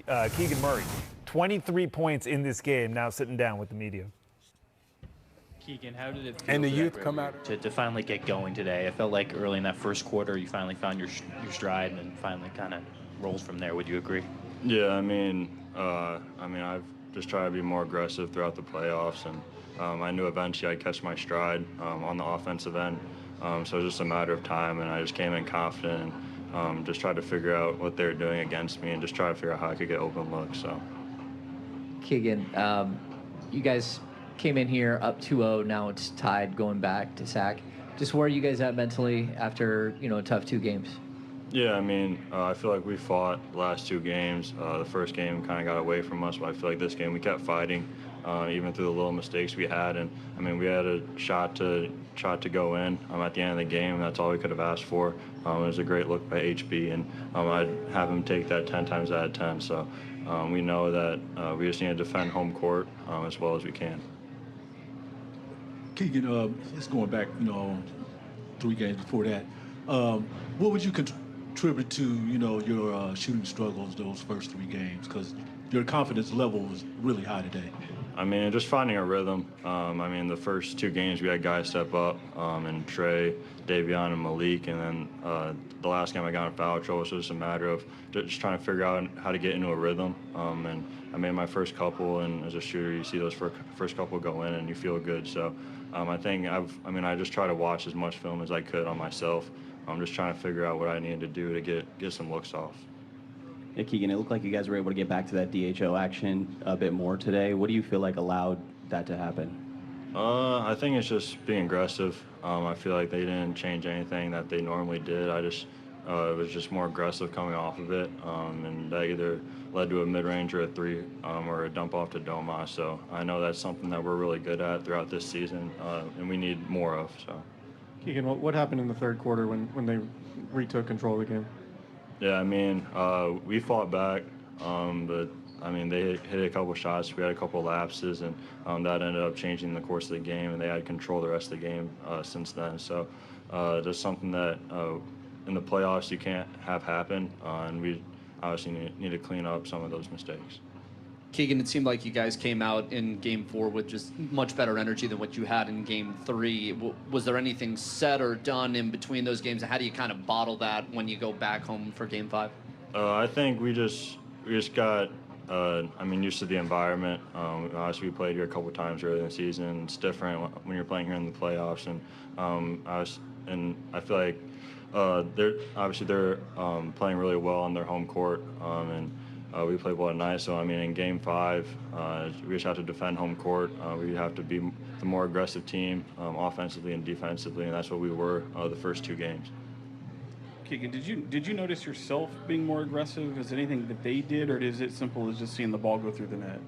Keegan Murray. 23 points in this game, now sitting down with the media. Keegan, how did it feel and the youth come out to finally get going today? I felt like early in that first quarter you finally found your stride and then finally kind of rolled from there. Would you agree? Yeah, I mean, I've just tried to be more aggressive throughout the playoffs, and I knew eventually I'd catch my stride on the offensive end. So it was just a matter of time, and I just came in confident and just tried to figure out what they were doing against me and just try to figure out how I could get open looks. So, Keegan, you guys came in here up 2-0. Now it's tied going back to Sac. Just where are you guys at mentally after a tough 2 games? Yeah, I mean, I feel like we fought the last 2 games. The first game kind of got away from us, but I feel like this game we kept fighting, even through the little mistakes we had. And I mean, we had a shot to go in at the end of the game, and that's all we could have asked for. It was a great look by HB, and I'd have him take that 10 times out of 10. So we know that we just need to defend home court as well as we can. Keegan, just going back, 3 games before that, what would you contribute to, your shooting struggles those first 3 games? Because your confidence level was really high today. I mean, just finding a rhythm. The first 2 games we had guys step up, and Trey, Davion, and Malik, and then the last game I got in foul trouble, so it's just a matter of just trying to figure out how to get into a rhythm. And I made my first couple, and as a shooter, you see those first couple go in, and you feel good. So I just try to watch as much film as I could on myself. I'm just trying to figure out what I needed to do to get some looks off. Yeah, Keegan, it looked like you guys were able to get back to that DHO action a bit more today. What do you feel like allowed that to happen? I think it's just being aggressive. I feel like they didn't change anything that they normally did. It was just more aggressive coming off of it, and that either led to a mid-range or a 3 or a dump off to Domas. So I know that's something that we're really good at throughout this season, and we need more of. So. Keegan, what happened in the third quarter when they retook control of the game? Yeah, we fought back, but they hit a couple shots. We had a couple lapses, and that ended up changing the course of the game, and they had control the rest of the game since then. So there's something that in the playoffs you can't have happen, and we obviously need to clean up some of those mistakes. Keegan, it seemed like you guys came out in Game 4 with just much better energy than what you had in Game 3. Was there anything said or done in between those games? How do you kind of bottle that when you go back home for Game 5? I think we just got used to the environment. Obviously, we played here a couple times early in the season. It's different when you're playing here in the playoffs, and I feel like they're playing really well on their home court, and we played well tonight. So in Game 5, we just have to defend home court. We have to be the more aggressive team, offensively and defensively, and that's what we were the first 2 games. Keegan, did you notice yourself being more aggressive? Is it anything that they did, or is it simple as just seeing the ball go through the net?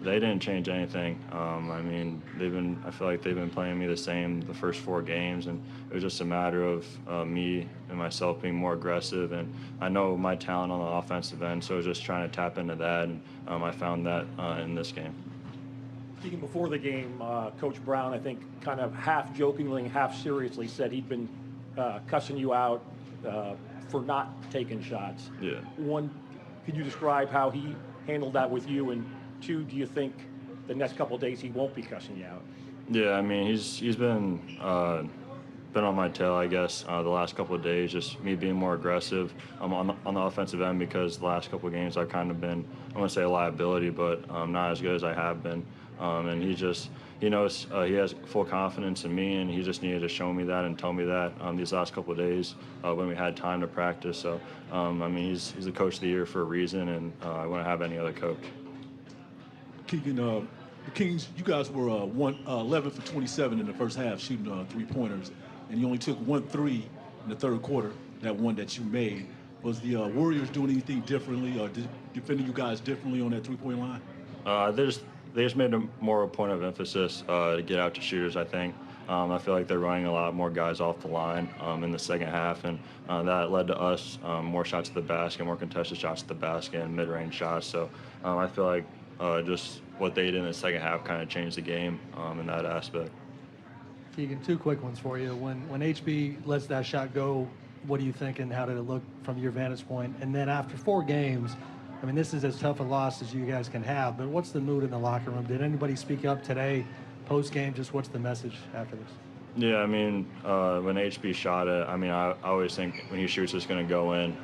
They didn't change anything. I feel like they've been playing me the same the first 4 games, and it was just a matter of me and myself being more aggressive. And I know my talent on the offensive end, so I was just trying to tap into that, and I found that in this game. Keegan, before the game, Coach Brown, I think, kind of half jokingly, half seriously said he'd been cussing you out for not taking shots. Yeah. 1, could you describe how he handled that with you? And 2, do you think the next couple of days he won't be cussing you out? Yeah, he's been on my tail, I guess, the last couple of days, just me being more aggressive on the offensive end, because the last couple of games I've kind of been, I wouldn't say a liability, but not as good as I have been. And he knows he has full confidence in me, and he just needed to show me that and tell me that these last couple of days when we had time to practice. So, he's the coach of the year for a reason, and I wouldn't have any other coach. Keegan, the Kings, you guys were 11 for 27 in the first half shooting 3-pointers, and you only took 1 3 in the third quarter, that one that you made. Was the Warriors doing anything differently, or defending you guys differently on that 3-point line? They just made more of a point of emphasis to get out to shooters, I think. I feel like they're running a lot more guys off the line in the second half, and that led to us more shots at the basket, more contested shots at the basket, and mid-range shots. So I feel like just what they did in the second half kind of changed the game in that aspect. Keegan, 2 quick ones for you. When HB lets that shot go, what do you think, and how did it look from your vantage point? And then after 4 games, I mean, this is as tough a loss as you guys can have, but what's the mood in the locker room? Did anybody speak up today, post-game? Just what's the message after this? Yeah, I mean, when HB shot it, I mean, I always think when he shoots, it's going to go in.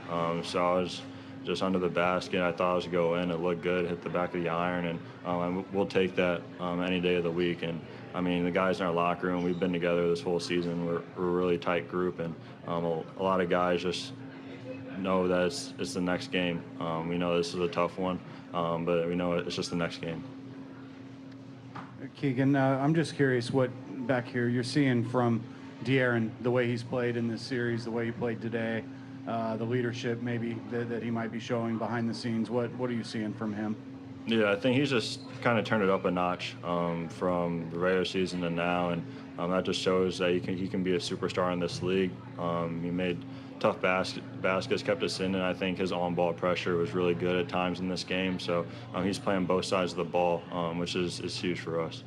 So I was just under the basket. I thought it was going to go in. It looked good, hit the back of the iron, and we'll take that any day of the week. And, I mean, the guys in our locker room, we've been together this whole season. We're a really tight group, and a lot of guys just know that it's the next game. We know this is a tough one, but we know it's just the next game. Keegan, I'm just curious what back here you're seeing from De'Aaron, the way he's played in this series, the way he played today, the leadership maybe that he might be showing behind the scenes. What are you seeing from him? Yeah, I think he's just kind of turned it up a notch from the regular season to now, and that just shows that he can be a superstar in this league. He made tough baskets, kept us in, and I think his on-ball pressure was really good at times in this game. So he's playing both sides of the ball, which is huge for us.